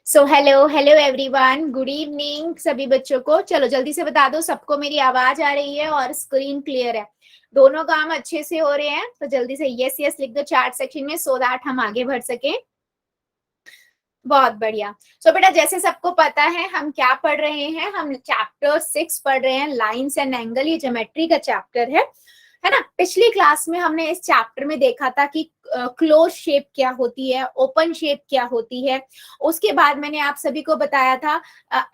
So hello hello everyone, good evening सभी बच्चों को। चलो जल्दी से बता दो सबको मेरी आवाज आ रही है और स्क्रीन क्लियर है, दोनों काम अच्छे से हो रहे हैं। तो जल्दी से यस यस लिख दो चैट सेक्शन में सो दैट हम आगे बढ़ सके। बहुत बढ़िया। सो बेटा जैसे सबको पता है हम क्या पढ़ रहे हैं, हम चैप्टर 6 पढ़ रहे हैं, लाइंस एंड एंगल। ये ज्योमेट्री का चैप्टर है ना। पिछली क्लास में हमने इस चैप्टर में देखा था कि क्लोज शेप क्या होती है, ओपन शेप क्या होती है। उसके बाद मैंने आप सभी को बताया था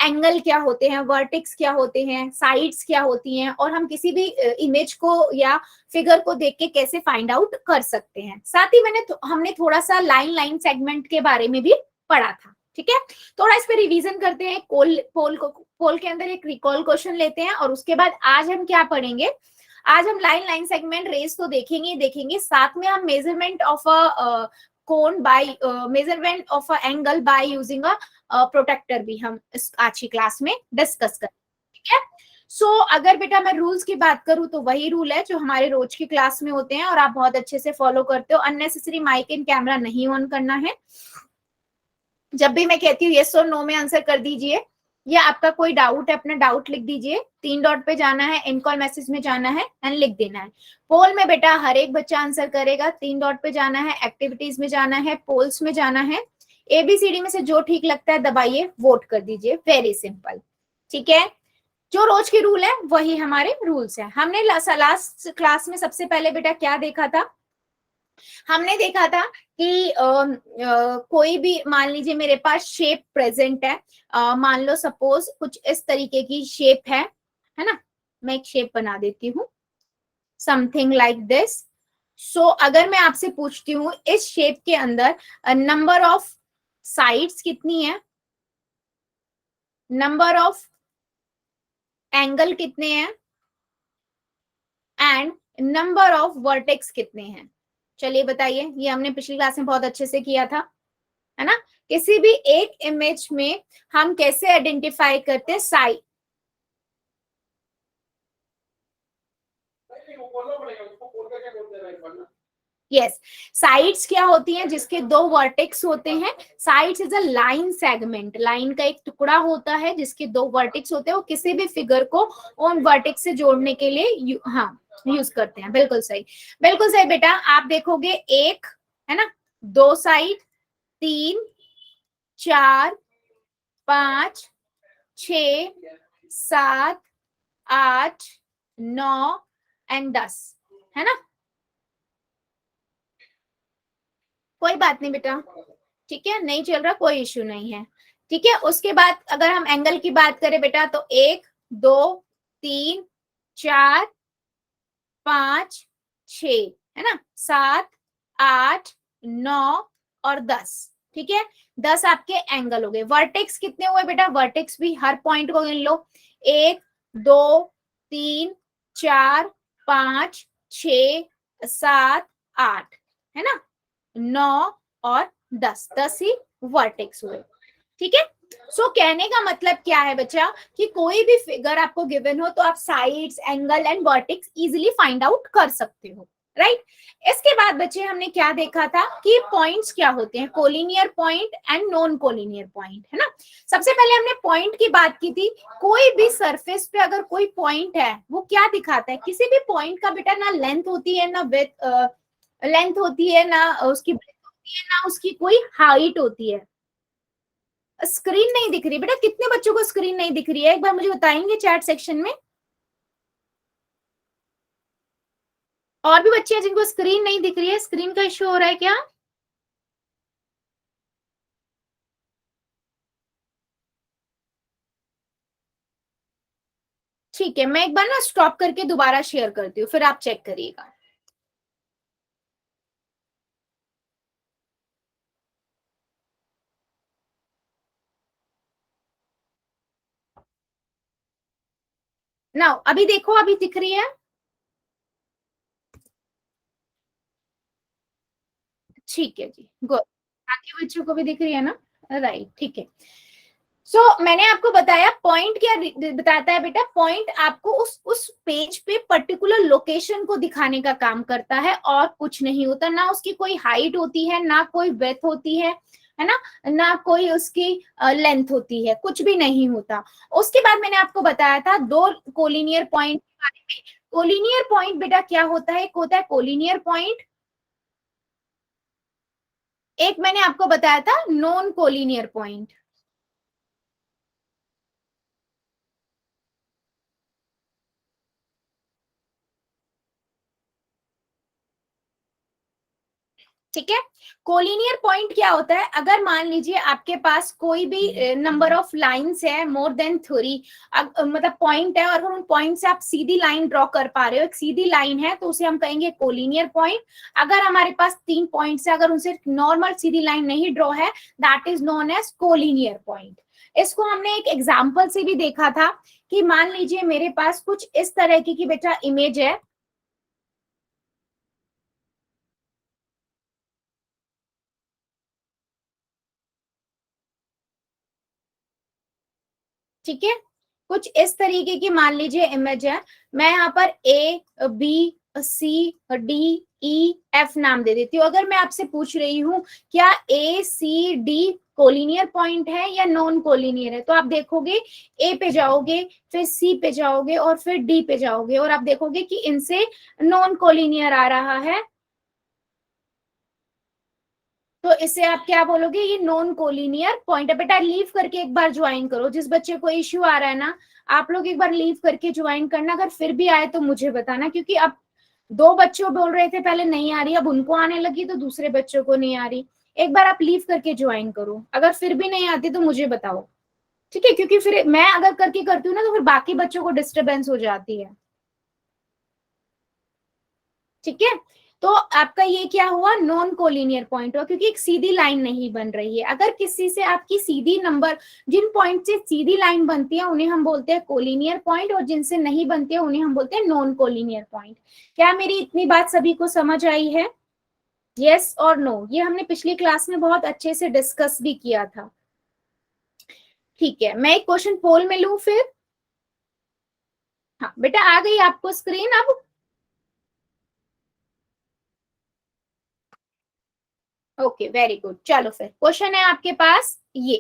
एंगल क्या होते हैं, वर्टेक्स क्या होते हैं, साइड्स क्या होती हैं, और हम किसी भी इमेज को या फिगर को देख के कैसे फाइंड आउट कर सकते हैं। साथ ही हमने थोड़ा सा लाइन लाइन सेगमेंट के बारे में भी पढ़ा था। ठीक है, थोड़ा इस पे रिवीजन करते हैं। पोल के अंदर एक रिकॉल क्वेश्चन लेते हैं और उसके बाद आज हम क्या पढ़ेंगे। आज हम लाइन लाइन सेगमेंट रेस तो देखेंगे, साथ में हम measurement of a cone by measurement of a angle by using a protractor भी हम इस आज की क्लास में डिस्कस करेंगे। ठीक है। सो अगर बेटा मैं रूल्स की बात करूं तो वही रूल है जो हमारे रोज की क्लास में होते हैं और आप बहुत अच्छे से फॉलो करते हो। अननेसेसरी माइक एंड कैमरा नहीं ऑन करना है। जब भी मैं कहती हूँ यस और नो में आंसर कर दीजिए, या आपका कोई डाउट है अपना डाउट लिख दीजिए। 3 डॉट पे जाना है, इन कॉल मैसेज में जाना है एंड लिख देना है। पोल में बेटा हर एक बच्चा आंसर करेगा। 3 डॉट पे जाना है, एक्टिविटीज में जाना है, पोल्स में जाना है। एबीसीडी में से जो ठीक लगता है दबाइए, वोट कर दीजिए। Very simple. ठीक है, जो रोज के रूल है वही हमारे रूल्स है। हमने लास्ट क्लास में सबसे पहले बेटा क्या देखा था, हमने देखा था कि कोई भी मान लीजिए मेरे पास शेप प्रेजेंट है। मान लो सपोज कुछ इस तरीके की शेप है ना। मैं एक शेप बना देती हूँ, समथिंग लाइक दिस। सो अगर मैं आपसे पूछती हूँ इस शेप के अंदर नंबर ऑफ साइड्स कितनी है, नंबर ऑफ एंगल कितने हैं एंड नंबर ऑफ वर्टेक्स कितने हैं। चलिए बताइए, ये हमने पिछली क्लास में बहुत अच्छे से किया था, है ना। किसी भी एक इमेज में हम कैसे आइडेंटिफाई करते हैं साइड। यस, साइड्स क्या होती हैं, जिसके 2 वर्टेक्स होते हैं। Sides is a line segment, line का एक टुकड़ा होता है जिसके 2 वर्टेक्स होते हैं। वो किसी भी फिगर को उन वर्टेक्स से जोड़ने के लिए हाँ यूज करते हैं। बिल्कुल सही, बिल्कुल सही बेटा। आप देखोगे एक है ना, 2 साइड, 3, 4, 5, 6, 7, 8, 9 एंड 10, है ना। कोई बात नहीं बेटा, ठीक है, नहीं चल रहा कोई इश्यू नहीं है। ठीक है, उसके बाद अगर हम एंगल की बात करें बेटा तो 1, 2, 3, 4, 5, 6, है ना, 7, 8, 9 और 10। ठीक है, 10 आपके एंगल हो गए। वर्टेक्स कितने हुए बेटा, वर्टेक्स भी हर पॉइंट को गिन लो। 1, 2, 3, 4, 5, 6, 7, 8, है ना, 9 और 10, 10 ही वर्टेक्स हुए। ठीक है। सो कहने का मतलब क्या है बच्चा, कि कोई भी फिगर आपको गिवन हो तो आप sides, angle and vertex easily find out कर सकते हो, राइट। इसके बाद बच्चे हमने क्या देखा था कि पॉइंट्स क्या होते हैं, collinear point and non collinear point, है ना। सबसे पहले हमने पॉइंट की बात की थी। कोई भी सरफेस पे अगर कोई पॉइंट है वो क्या दिखाता है, किसी भी पॉइंट का बेटा ना लेंथ होती है ना विड्थ, लेंथ होती है ना उसकी ब्रेथ होती है ना उसकी कोई हाइट होती है। स्क्रीन नहीं दिख रही बेटा, कितने बच्चों को स्क्रीन नहीं दिख रही है, एक बार मुझे बताएंगे चैट सेक्शन में। और भी बच्चे हैं जिनको स्क्रीन नहीं दिख रही है, स्क्रीन का इश्यू हो रहा है क्या। ठीक है, मैं एक बार ना स्टॉप करके दोबारा शेयर करती हूँ, फिर आप चेक करिएगा। ना अभी देखो, अभी दिख रही है। ठीक है जी, गुड। बाकी बच्चों को भी दिख रही है ना, राइट, ठीक है। मैंने आपको बताया पॉइंट क्या बताता है बेटा, पॉइंट आपको उस पेज पे पर्टिकुलर लोकेशन को दिखाने का काम करता है और कुछ नहीं होता, ना उसकी कोई हाइट होती है, ना कोई ब्रेथ होती है ना, ना कोई उसकी लेंथ होती है, कुछ भी नहीं होता। उसके बाद मैंने आपको बताया था दो कोलिनियर पॉइंट के बारे में। कोलिनियर पॉइंट बेटा क्या होता है, एक होता है कोलिनियर पॉइंट, एक मैंने आपको बताया था नॉन कोलिनियर पॉइंट। ठीक है, कोलिनियर पॉइंट क्या होता है, अगर मान लीजिए आपके पास कोई भी नंबर ऑफ लाइंस है मोर देन 3, मतलब पॉइंट है और अगर उन पॉइंट से आप सीधी लाइन ड्रॉ कर पा रहे हो, एक सीधी लाइन है, तो उसे हम कहेंगे कोलिनियर पॉइंट। अगर हमारे पास 3 पॉइंट्स है, अगर उनसे नॉर्मल सीधी लाइन नहीं ड्रॉ है, that is known as collinear point. इसको हमने एक एग्जाम्पल से भी देखा था कि मान लीजिए मेरे पास कुछ इस तरह की बेटा इमेज है, ठीक है, कुछ इस तरीके की मान लीजिए इमेज है, मैं यहाँ पर A B C D E F नाम दे देती हूँ। अगर मैं आपसे पूछ रही हूँ क्या ए सी डी कोलिनियर पॉइंट है या नॉन कोलिनियर है, तो आप देखोगे ए पे जाओगे, फिर सी पे जाओगे और फिर डी पे जाओगे और आप देखोगे कि इनसे नॉन कोलिनियर आ रहा है, तो इसे आप क्या बोलोगे, ये नॉन कोलिनियर पॉइंट है। बेटा लीव करके एक बार ज्वाइन करो, जिस बच्चे को इश्यू आ रहा है ना, आप लोग एक बार लीव करके ज्वाइन करना, अगर फिर भी आए तो मुझे बताना, क्योंकि अब दो बच्चों बोल रहे थे पहले नहीं आ रही, अब उनको आने लगी तो दूसरे बच्चों को नहीं आ रही। एक बार आप लीव करके ज्वाइन करो, अगर फिर भी नहीं आती तो मुझे बताओ, ठीक है, क्योंकि फिर मैं अगर करके करती हूँ ना तो फिर बाकी बच्चों को डिस्टरबेंस हो जाती है। ठीक है, तो आपका ये क्या हुआ, नॉन कोलिनियर पॉइंट हुआ, क्योंकि एक सीधी लाइन नहीं बन रही है। अगर किसी से आपकी सीधी नंबर, जिन पॉइंट से सीधी लाइन बनती है उन्हें हम बोलते हैं कोलिनियर पॉइंट, और जिनसे नहीं बनती है उन्हें हम बोलते हैं नॉन कोलिनियर पॉइंट। क्या मेरी इतनी बात सभी को समझ आई है, यस और नो? ये हमने पिछली क्लास में बहुत अच्छे से डिस्कस भी किया था। ठीक है, मैं एक क्वेश्चन पोल में लूं फिर। हाँ बेटा, आ गई आपको स्क्रीन अब? ओके वेरी गुड, चलो फिर क्वेश्चन है आपके पास ये,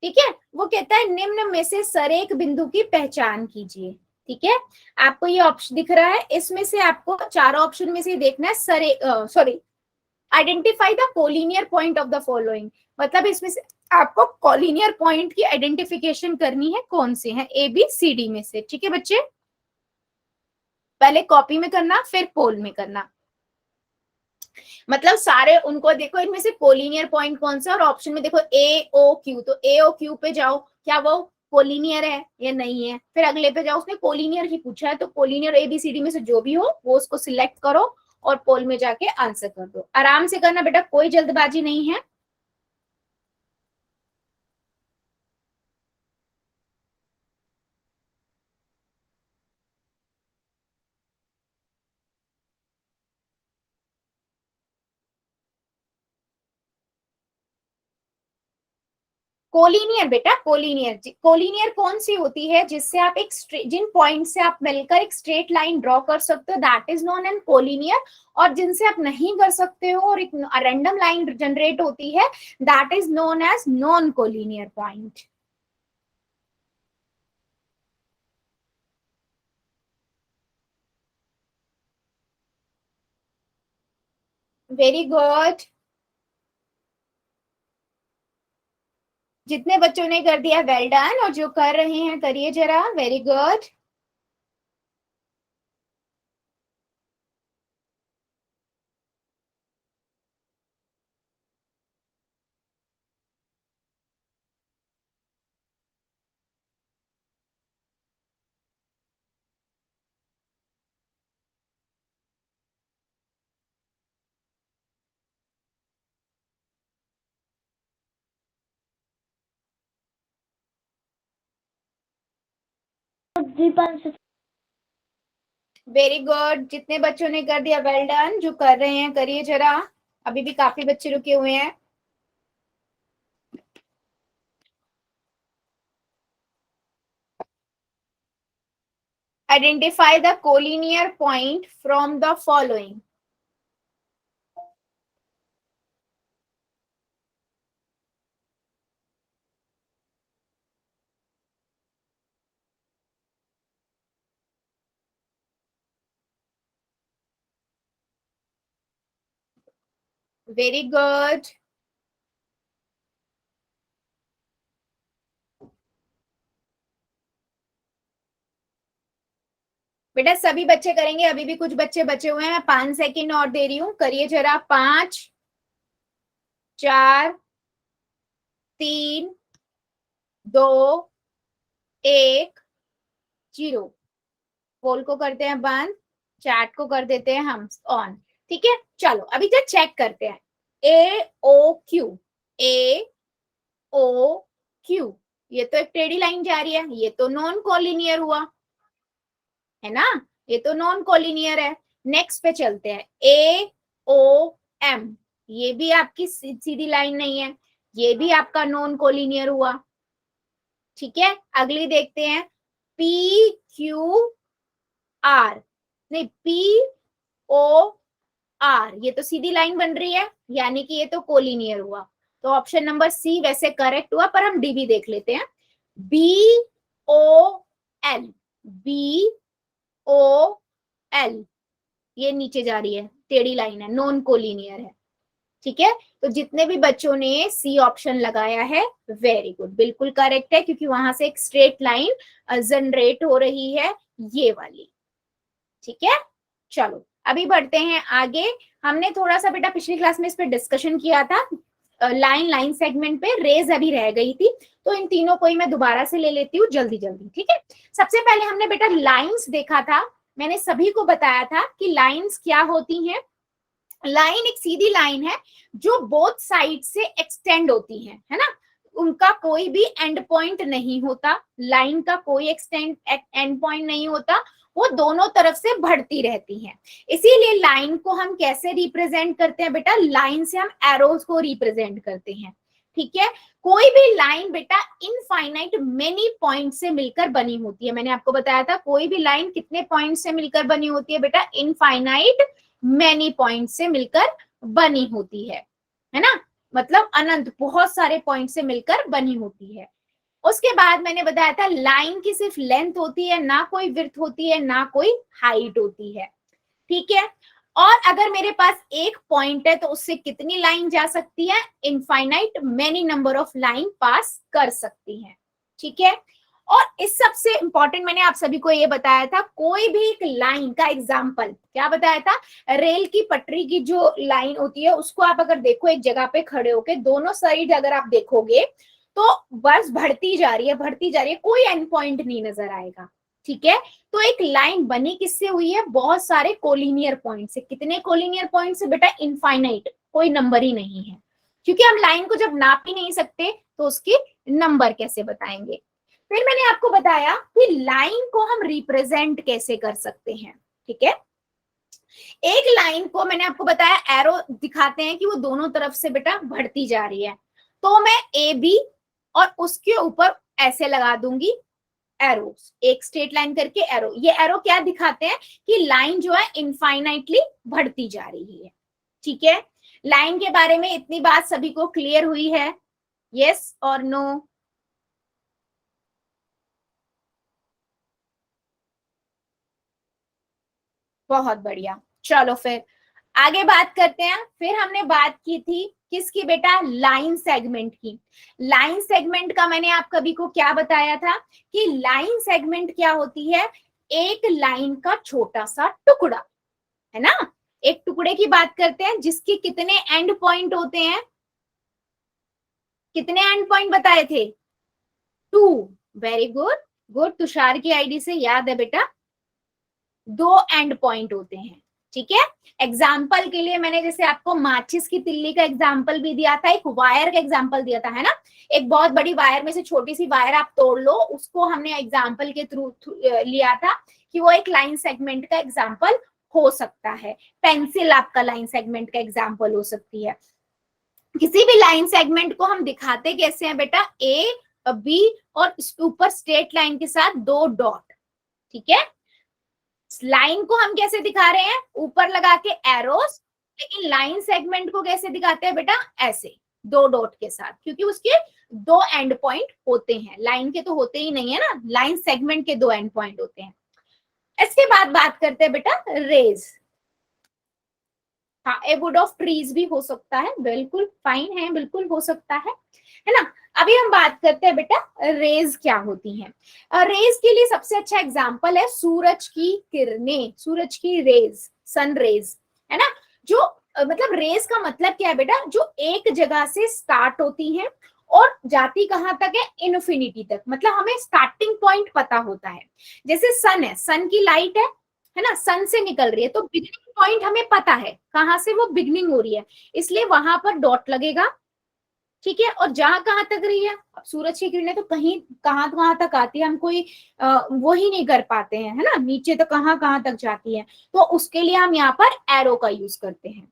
ठीक है, वो कहता है निम्न में से सरेक बिंदु की पहचान कीजिए। ठीक है, आपको ये ऑप्शन दिख रहा है, इसमें से आपको चारों ऑप्शन में से देखना है सरे sorry, identify the collinear point of the following, मतलब इसमें से आपको कोलिनियर पॉइंट की आइडेंटिफिकेशन करनी है, कौन से हैं ए बी सी डी में से। ठीक है बच्चे, पहले कॉपी में करना फिर पोल में करना, मतलब सारे उनको देखो इनमें से कोलिनियर पॉइंट कौन सा, और ऑप्शन में देखो ए ओ क्यू, तो ए ओ क्यू पे जाओ, क्या वो कोलिनियर है या नहीं है, फिर अगले पे जाओ, उसने कोलिनियर ही पूछा है तो collinear A B C D में से जो भी हो वो उसको सिलेक्ट करो और पोल में जाके आंसर कर दो। आराम से करना बेटा, कोई जल्दबाजी नहीं है। कोलिनियर बेटा, कोलिनियर, कोलिनियर कौन सी होती है, जिससे आप एक जिन पॉइंट से आप मिलकर एक स्ट्रेट लाइन ड्रॉ कर सकते हो, that is known an collinear, और जिनसे आप नहीं कर सकते हो और एक रैंडम लाइन जनरेट होती है, that is known as non collinear point. Very good, जितने बच्चों ने कर दिया वेल डन, और जो कर रहे हैं करिए जरा, वेरी गुड। वेरी गुड, जितने बच्चों ने कर दिया वेल डन, जो कर रहे हैं करिए जरा, अभी भी काफी बच्चे रुके हुए हैं। Identify the collinear point from the following. Very good. बेटा सभी बच्चे करेंगे, अभी भी कुछ बच्चे बचे हुए हैं, मैं 5 सेकेंड और दे रही हूं, करिए जरा। 5, 4, 3, 2, 1, 0। पोल को करते हैं बंद, चैट को कर देते हैं हम ऑन। ठीक है, चलो अभी जब चेक करते हैं। ए ओ क्यू, ए ओ क्यू, ये तो एक टेढ़ी लाइन जा रही है, ये तो नॉन कोलिनियर हुआ है ना, ये तो नॉन कोलिनियर है। नेक्स्ट पे चलते हैं, ए ओ एम, ये भी आपकी सीधी लाइन नहीं है, ये भी आपका नॉन कोलिनियर हुआ। ठीक है, अगली देखते हैं, पी क्यू आर, नहीं पी ओ आर, ये तो सीधी लाइन बन रही है, यानी कि ये तो कोलिनियर हुआ। तो ऑप्शन नंबर सी वैसे करेक्ट हुआ, पर हम डी भी देख लेते हैं। B O L, B O L, ये नीचे जा रही है, टेढ़ी लाइन है, नॉन कोलिनियर है। ठीक है, तो जितने भी बच्चों ने सी ऑप्शन लगाया है, वेरी गुड, बिल्कुल करेक्ट है, क्योंकि वहां से एक स्ट्रेट लाइन जनरेट हो रही है, ये वाली। ठीक है, चलो अभी बढ़ते हैं आगे। हमने थोड़ा सा बेटा पिछली क्लास में इस पे डिस्कशन किया था, लाइन लाइन सेगमेंट पे रेज अभी रह गई थी, तो इन तीनों को ही मैं दोबारा से ले लेती हूँ जल्दी जल्दी। ठीक है, सबसे पहले हमने बेटा लाइंस देखा था, मैंने सभी को बताया था कि लाइंस क्या होती हैं। लाइन एक सीधी लाइन है जो बोथ साइड से एक्सटेंड होती है ना, उनका कोई भी एंड पॉइंट नहीं होता, लाइन का कोई एक्सटेंड एंड पॉइंट नहीं होता, वो दोनों तरफ से बढ़ती रहती हैं। इसीलिए लाइन को हम कैसे रिप्रेजेंट करते हैं बेटा, लाइन से हम एरोज को रिप्रेजेंट करते हैं। ठीक है, कोई भी लाइन बेटा इनफाइनाइट मेनी पॉइंट से मिलकर बनी होती है, मैंने आपको बताया था कोई भी लाइन कितने पॉइंट से मिलकर बनी होती है बेटा, इनफाइनाइट मेनी पॉइंट से मिलकर बनी होती है ना, मतलब अनंत बहुत सारे पॉइंट से मिलकर बनी होती है। उसके बाद मैंने बताया था लाइन की सिर्फ लेंथ होती है, ना कोई विड्थ होती है, ना कोई हाइट होती है। ठीक है, और अगर मेरे पास एक पॉइंट है तो उससे कितनी लाइन जा सकती है, infinite many number of line pass कर सकती है। ठीक है, और इस सबसे इंपॉर्टेंट मैंने आप सभी को ये बताया था, कोई भी एक लाइन का एग्जाम्पल क्या बताया था, रेल की पटरी की जो लाइन होती है उसको आप अगर देखो एक जगह पे खड़े होके, दोनों साइड अगर आप देखोगे तो बस बढ़ती जा रही है, बढ़ती जा रही है, कोई एंड पॉइंट नहीं नजर आएगा। ठीक है, तो एक लाइन बनी किससे हुई है, बहुत सारे कोलिनियर पॉइंट से। कितने कोलिनियर पॉइंट से बेटा, इनफाइनाइट, कोई नंबर ही नहीं है, क्योंकि हम लाइन को जब नाप ही नहीं सकते तो उसकी नंबर कैसे बताएंगे। फिर मैंने आपको बताया कि लाइन को हम रिप्रेजेंट कैसे कर सकते हैं। ठीक है, एक लाइन को मैंने आपको बताया एरो दिखाते हैं कि वो दोनों तरफ से बेटा बढ़ती जा रही है, तो मैं ए बी और उसके ऊपर ऐसे लगा दूंगी एरोस, एक स्ट्रेट लाइन करके एरो। ये एरो क्या दिखाते हैं कि लाइन जो है इनफाइनाइटली बढ़ती जा रही है। ठीक है, लाइन के बारे में इतनी बात सभी को क्लियर हुई है, यस और नो? बहुत बढ़िया, चलो फिर आगे बात करते हैं। फिर हमने बात की थी किसकी बेटा, लाइन सेगमेंट की। लाइन सेगमेंट का मैंने आप कभी को क्या बताया था कि लाइन सेगमेंट क्या होती है, एक लाइन का छोटा सा टुकड़ा, है ना, एक टुकड़े की बात करते हैं जिसके कितने एंड पॉइंट होते हैं, कितने एंड पॉइंट बताए थे, 2। वेरी गुड, गुड, तुषार की आईडी से याद है बेटा, 2 एंड पॉइंट होते हैं। ठीक है, एग्जाम्पल के लिए मैंने जैसे आपको माचिस की तिल्ली का एग्जाम्पल भी दिया था, एक वायर का एग्जाम्पल दिया था, है ना, एक बहुत बड़ी वायर में से छोटी सी वायर आप तोड़ लो, उसको हमने एग्जाम्पल के थ्रू लिया था कि वो एक लाइन सेगमेंट का एग्जाम्पल हो सकता है। पेंसिल आपका लाइन सेगमेंट का एग्जाम्पल हो सकती है। किसी भी लाइन सेगमेंट को हम दिखाते कैसे हैं बेटा, ए बी और इसके ऊपर स्ट्रेट लाइन के साथ 2 डॉट। ठीक है, लाइन को हम कैसे दिखा रहे हैं, ऊपर लगा के एरोस, लेकिन लाइन सेगमेंट को कैसे दिखाते हैं बेटा, ऐसे दो डॉट के साथ, क्योंकि उसके दो एंड पॉइंट होते हैं, लाइन के तो होते ही नहीं है ना, लाइन सेगमेंट के दो एंड पॉइंट होते हैं। इसके बाद बात करते हैं बेटा रेज। हाँ, ए वुड ऑफ ट्रीज भी हो सकता है, बिल्कुल फाइन है, बिल्कुल हो सकता है ना। अभी हम बात करते हैं बेटा रेज क्या होती हैं। रेज के लिए सबसे अच्छा एग्जांपल है सूरज की किरणें, सूरज की रेज, सन रेज, है ना। जो मतलब रेज का मतलब क्या है बेटा, जो एक जगह से स्टार्ट होती हैं और जाती कहाँ तक है, इन्फिनिटी तक, मतलब हमें स्टार्टिंग पॉइंट पता होता है। जैसे सन है, सन की लाइट है ना, सन से निकल रही है, तो बिगनिंग पॉइंट हमें पता है कहां से वो बिगनिंग हो रही है, इसलिए वहां पर डॉट लगेगा, ठीक है। और जहां कहां तक रही है, अब सूरज की किरणें तो कहीं कहां कहां तक आती है, हम कोई वो ही नहीं कर पाते हैं, है ना, नीचे तो कहां कहां तक जाती है, तो उसके लिए हम यहाँ पर एरो का यूज करते हैं,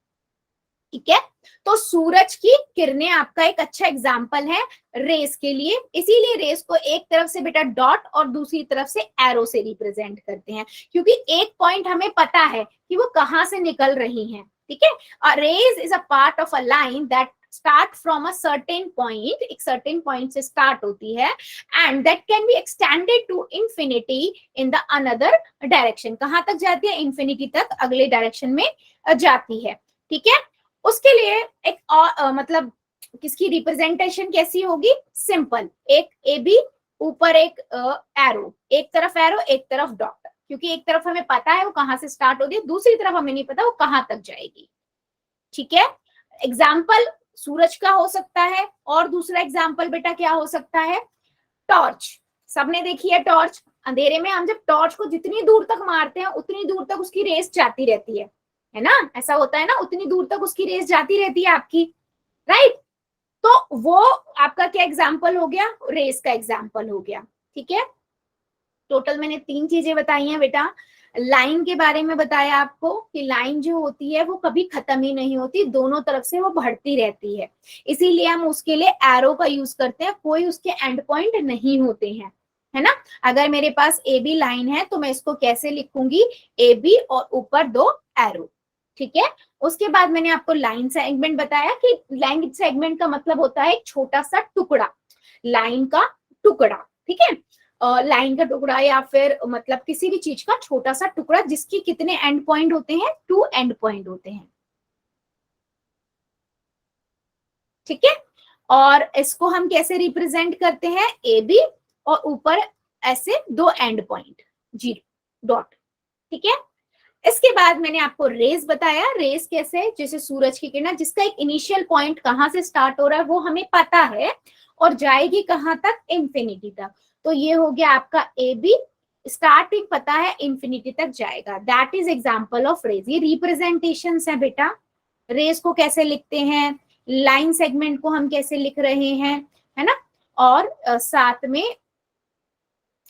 ठीक है। तो सूरज की किरणें आपका एक अच्छा एग्जाम्पल है रेस के लिए, इसीलिए रेस को एक तरफ से बेटा डॉट और दूसरी तरफ से एरो से रिप्रेजेंट करते हैं, क्योंकि एक पॉइंट हमें पता है कि वो कहां से निकल रही हैं, ठीक है। A ray is a part of a line that start from a certain point, एक सर्टेन पॉइंट से स्टार्ट होती है, and that can be extended to infinity in the another direction, कहां तक जाती है, इंफिनिटी तक अगले डायरेक्शन में जाती है, ठीक है। उसके लिए एक मतलब किसकी रिप्रेजेंटेशन कैसी होगी, सिंपल, एक ए बी, ऊपर एक एरो, एक तरफ एरो एक तरफ डॉट, क्योंकि एक तरफ हमें पता है वो कहां से स्टार्ट होती है, दूसरी तरफ हमें नहीं पता वो कहां तक जाएगी, ठीक है। एग्जाम्पल सूरज का हो सकता है, और दूसरा एग्जाम्पल बेटा क्या हो सकता है, टॉर्च। सबने देखी है टॉर्च, अंधेरे में हम जब टॉर्च को जितनी दूर तक मारते हैं उतनी दूर तक उसकी रेस जाती रहती है ना, ऐसा होता है ना, उतनी दूर तक उसकी रेस जाती रहती है आपकी, राइट। तो वो आपका क्या एग्जाम्पल हो गया, रेस का एग्जाम्पल हो गया, ठीक है। टोटल मैंने तीन चीजें बताई हैं बेटा, लाइन के बारे में बताया आपको कि लाइन जो होती है वो कभी खत्म ही नहीं होती, दोनों तरफ से वो बढ़ती रहती है, इसीलिए हम उसके लिए एरो का यूज करते हैं, कोई उसके एंड पॉइंट नहीं होते हैं, है ना। अगर मेरे पास ए बी लाइन है तो मैं इसको कैसे लिखूंगी, ए बी और ऊपर दो एरो, ठीक है। उसके बाद मैंने आपको लाइन सेगमेंट बताया कि लाइन सेगमेंट का मतलब होता है एक छोटा सा टुकड़ा, लाइन का टुकड़ा, ठीक है। लाइन का टुकड़ा या फिर मतलब किसी भी चीज का छोटा सा टुकड़ा जिसकी कितने एंड पॉइंट होते हैं, टू एंड पॉइंट होते हैं, ठीक है। और इसको हम कैसे रिप्रेजेंट करते हैं, ए बी और ऊपर ऐसे दो एंड पॉइंट, जीरो डॉट, ठीक है। इसके बाद मैंने आपको रेस बताया, रेस कैसे, जैसे सूरज की किरण जिसका एक इनिशियल पॉइंट कहां से स्टार्ट हो रहा है वो हमें पता है और जाएगी कहां तक, इंफिनिटी तक, तो ये हो गया आपका ए बी, स्टार्टिंग पता है इंफिनिटी तक जाएगा, that is example of rays. ये रिप्रेजेंटेशन है बेटा, रेस को कैसे लिखते हैं, लाइन सेगमेंट को हम कैसे लिख रहे हैं, है ना, और साथ में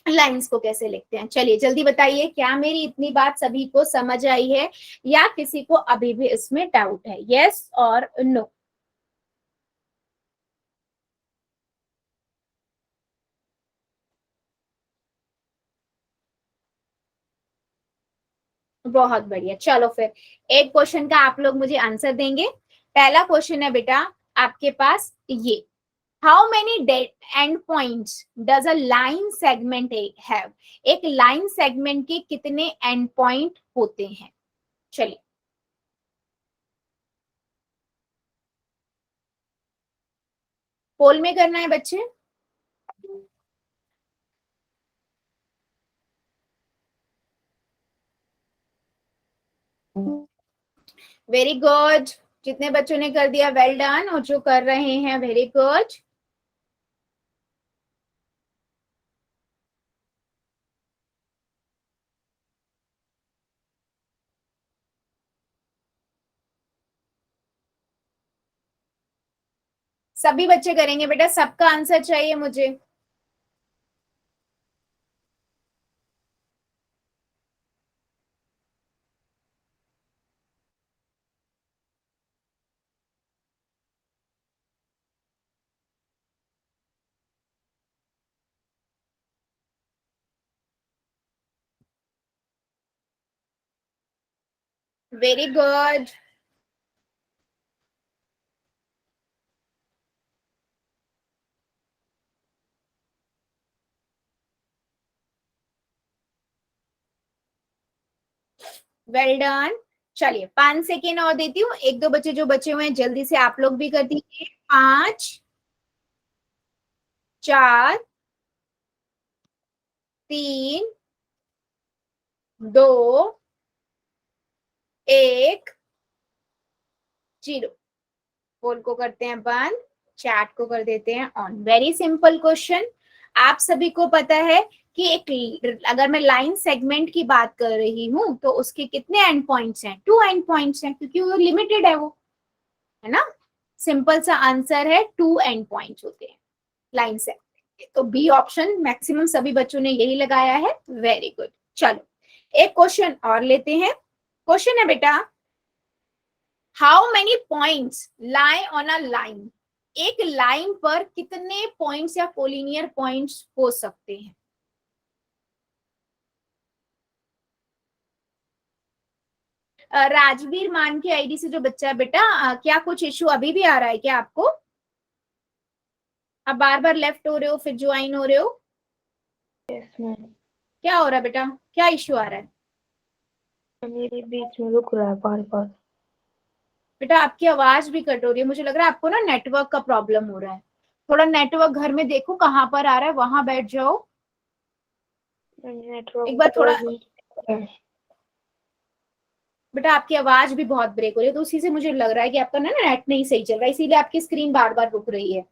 लाइंस को कैसे लिखते हैं। चलिए जल्दी बताइए, क्या मेरी इतनी बात सभी को समझ आई है या किसी को अभी भी इसमें डाउट है, यस और नो। बहुत बढ़िया, चलो फिर एक क्वेश्चन का आप लोग मुझे आंसर देंगे। पहला क्वेश्चन है बेटा आपके पास ये, how many and points does a line segment have, एक लाइन सेगमेंट के कितने एंड पॉइंट होते हैं। चलिए पोल में करना है बच्चे। वेरी गुड, जितने बच्चों ने कर दिया वेल डन, और जो कर रहे हैं वेरी गुड। सभी बच्चे करेंगे बेटा, सबका आंसर चाहिए मुझे। Very good. Well done. चलिए 5 सेकेंड और देती हूँ, एक दो बच्चे जो बचे हुए हैं जल्दी से आप लोग भी कर दीजिए। 5, 4, 3, 2, 1, 0। पोल को करते हैं बंद, चैट को कर देते हैं ऑन। Very simple question. आप सभी को पता है कि एक, अगर मैं लाइन सेगमेंट की बात कर रही हूं तो उसके कितने एंड पॉइंट्स हैं? 2 एंड पॉइंट्स हैं, क्योंकि वो लिमिटेड है, वो है ना। सिंपल सा आंसर है, 2 एंड पॉइंट्स होते हैं लाइन सेगमेंट। तो बी ऑप्शन मैक्सिमम सभी बच्चों ने यही लगाया है। Very good. चलो एक क्वेश्चन और लेते हैं। क्वेश्चन है बेटा, how many points lie on a line? एक लाइन पर कितने पॉइंट्स या कोलिनियर पॉइंट्स हो सकते हैं? राजवीर मान की आईडी से जो बच्चा है बेटा, क्या कुछ इशू अभी भी आ रहा है क्या आपको? अब बार बार लेफ्ट हो रहे हो फिर ज्वाइन हो रहे हो? Yes ma'am. क्या हो रहा है बेटा, क्या इशू आ रहा है? मेरे बीच में रुक रहा है बार बार। बेटा आपकी आवाज भी कट हो रही है, मुझे लग रहा है आपको ना नेटवर्क का प्रॉब्लम हो रहा है। थोड़ा नेटवर्क घर में देखो कहाँ पर आ रहा है, वहां बैठ जाओ। नेटवर्क एक बार थोड़ा, बहुत वीक है। बेटा आपकी आवाज भी बहुत ब्रेक हो रही है, तो उसी से मुझे लग रहा है कि आपका ना नेट नहीं सही चल रहा है, इसीलिए आपकी स्क्रीन बार बार रुक रही है।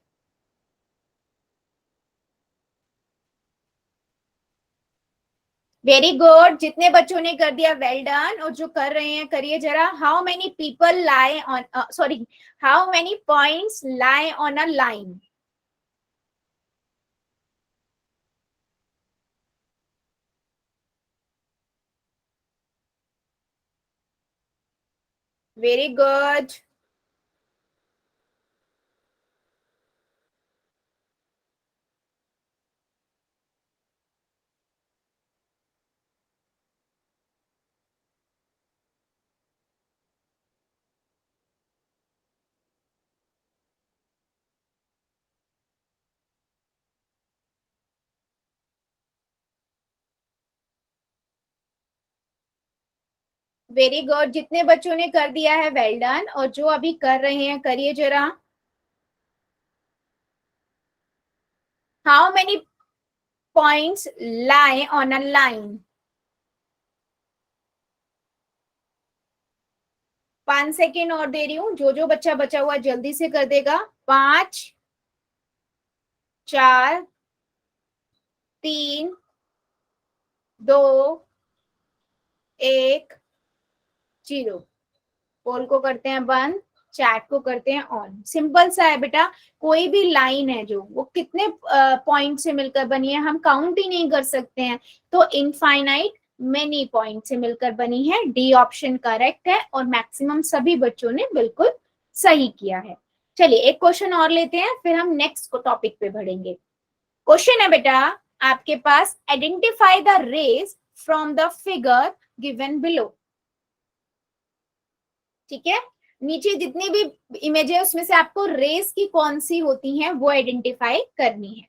Very good. जितने बच्चों ने कर दिया वेल डन, और जो कर रहे हैं करिए जरा। How many people lie on, sorry, how many points lie on a line? Very good. Very good. जितने बच्चों ने कर दिया है वेल डन, और जो अभी कर रहे हैं करिए जरा। How many points lie on a line? 5 second और दे रही हूँ, जो जो बच्चा बचा हुआ जल्दी से कर देगा। 5, 4, 3, 2, 1, 0। पोल को करते हैं बंद, चैट को करते हैं ऑन। सिंपल सा है बेटा। कोई भी लाइन है जो, वो कितने पॉइंट से मिलकर बनी है हम काउंट ही नहीं कर सकते हैं, तो इनफाइनाइट मेनी पॉइंट से मिलकर बनी है। डी ऑप्शन करेक्ट है, और मैक्सिमम सभी बच्चों ने बिल्कुल सही किया है। चलिए एक क्वेश्चन और लेते हैं, फिर हम नेक्स्ट टॉपिक पे बढ़ेंगे। क्वेश्चन है बेटा आपके पास, identify the rays from the figure given below. ठीक है, नीचे जितनी भी इमेज है उसमें से आपको रेस की कौन सी होती हैं वो आइडेंटिफाई करनी है।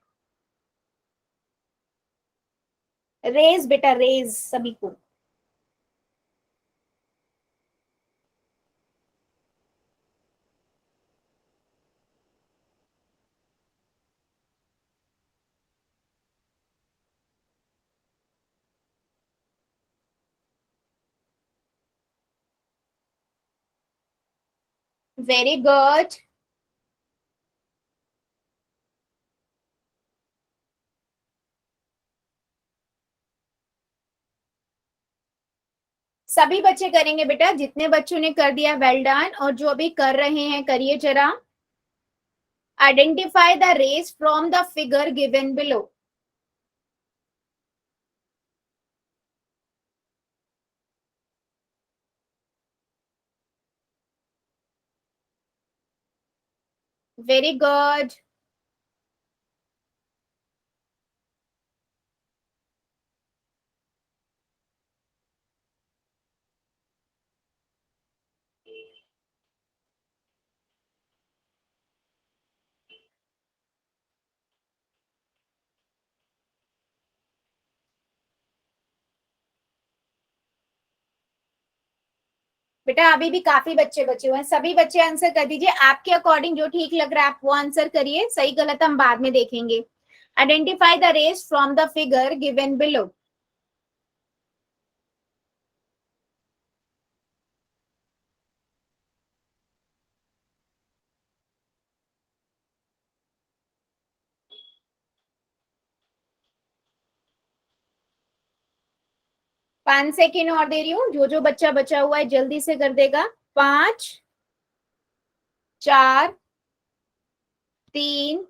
रेस बेटा, रेस सभी को। Very good. सभी बच्चे करेंगे बेटा, जितने बच्चों ने कर दिया वेल डन, और जो अभी कर रहे हैं करिए जरा। Identify the rays from the figure given below. Very good. बेटा अभी भी काफी बच्चे बचे हुए हैं, सभी बच्चे आंसर कर दीजिए, आपके अकॉर्डिंग जो ठीक लग रहा है आप वो आंसर करिए, सही गलत हम बाद में देखेंगे। Identify the rays from the figure given below. पांच सेकेंड और दे रही हूँ, जो बच्चा बचा हुआ है जल्दी से कर देगा। 5 4 3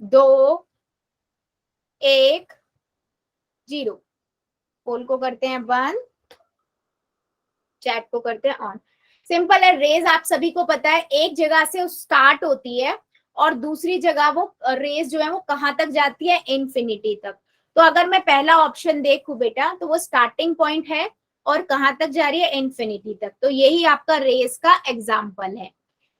2 1 0। पोल को करते हैं बंद, चैट को करते हैं ऑन। सिंपल है, रेस आप सभी को पता है एक जगह से स्टार्ट होती है और दूसरी जगह वो रेस जो है वो कहां तक जाती है, इन्फिनिटी तक। तो अगर मैं पहला ऑप्शन देखूं बेटा तो वो स्टार्टिंग पॉइंट है और कहां तक जा रही है, इन्फिनिटी तक। तो यही आपका रेस का एग्जाम्पल है,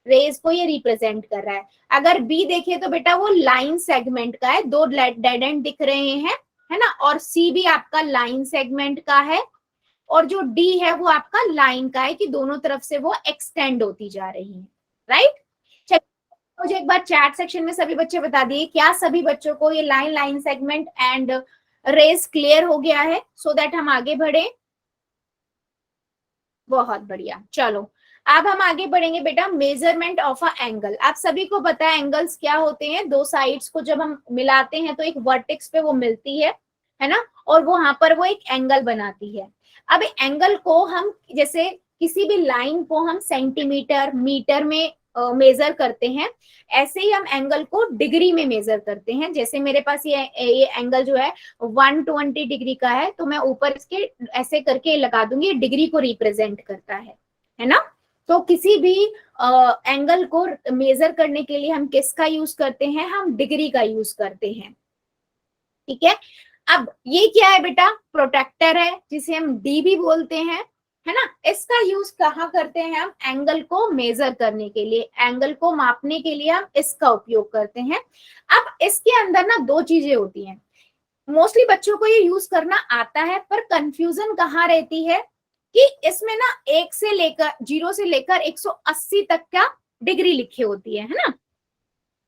रेस को ये रिप्रेजेंट कर रहा है। अगर बी देखिए तो बेटा वो लाइन सेगमेंट का है, दो डेड एंड दिख रहे हैं, है ना, और सी भी आपका लाइन सेगमेंट का है, और जो डी है वो आपका लाइन का है कि दोनों तरफ से वो एक्सटेंड होती जा रही है। राइट, चलिए मुझे एक बार चैट सेक्शन में सभी बच्चे बता दिए, क्या सभी बच्चों को ये line line segment and rays clear हो गया है, सो दैट हम आगे बढ़े। बहुत बढ़िया, चलो अब हम आगे बढ़ेंगे बेटा। मेजरमेंट ऑफ अ एंगल, आप सभी को पता है एंगल्स क्या होते हैं, दो साइड्स को जब हम मिलाते हैं तो एक वर्टेक्स पे वो मिलती है ना, और वो वहां पर वो एक एंगल बनाती है। अब एंगल को हम जैसे किसी भी लाइन को हम सेंटीमीटर मीटर में मेजर करते हैं, ऐसे ही हम एंगल को डिग्री में मेजर करते हैं। जैसे मेरे पास ये एंगल जो है 120 डिग्री का है, तो मैं ऊपर इसके ऐसे करके लगा दूंगी, डिग्री को रिप्रेजेंट करता है ना। तो किसी भी एंगल को मेजर करने के लिए हम किसका यूज करते हैं, हम डिग्री का यूज करते हैं। ठीक है, अब ये क्या है बेटा, प्रोटेक्टर है जिसे हम डी भी बोलते हैं, है ना। इसका यूज कहाँ करते हैं हम, एंगल को मेजर करने के लिए, एंगल को मापने के लिए हम इसका उपयोग करते हैं। अब इसके अंदर ना दो चीजें होती हैं, मोस्टली बच्चों को ये यूज करना आता है, पर कंफ्यूजन कहाँ रहती है कि इसमें ना 1 से लेकर 0 से लेकर 180 तक का डिग्री लिखी होती है ना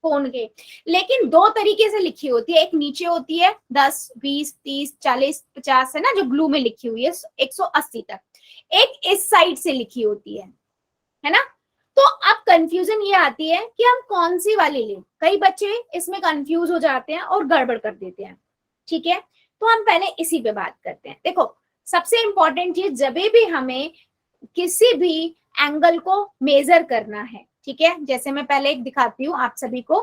फोन के, लेकिन दो तरीके से लिखी होती है। एक नीचे होती है 10 20 30 40 50 है ना, जो ब्लू में लिखी हुई है 180 तक, एक इस साइड से लिखी होती है ना। तो अब कंफ्यूजन ये आती है कि हम कौन सी वाली लें, कई बच्चे इसमें कंफ्यूज हो जाते हैं और गड़बड़ कर देते हैं। ठीक है, तो हम पहले इसी पे बात करते हैं। देखो सबसे इंपॉर्टेंट चीज, जब भी हमें किसी भी एंगल को मेजर करना है, ठीक है, जैसे मैं पहले एक दिखाती हूँ आप सभी को,